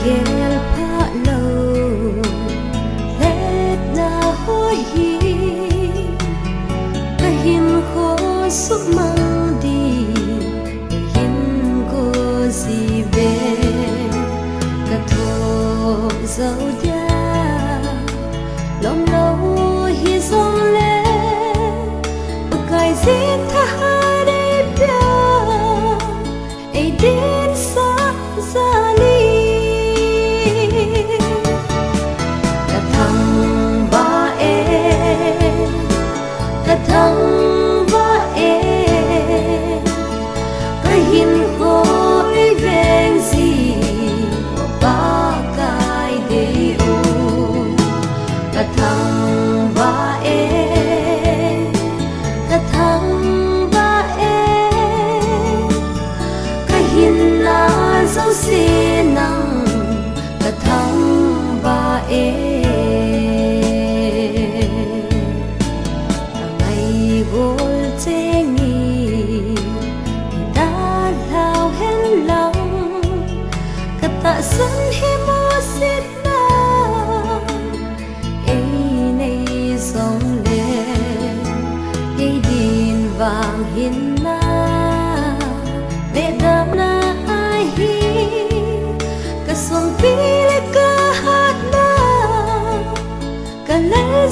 gel pha lâu let na hoi hi ka hin kho suk mang đi hin ko gì về ka tho dấu ya lòng lâu hi song le cái gì tha để bia ai đến sa ra đi cả thằng ba em cả thằng ba em cái hin khối ven gì ba cái để ô cả thằng ba em cả thằng ba em cái hin là dấu xin nắng cả thằng ba em ngày gối chế nghỉ đã lao hết lòng cả tạ sân hi mô xin na ấy này sông lên cây điên vàng hiền na để đam na ai hi cả xuồng pi lê ca hát na cả lẽ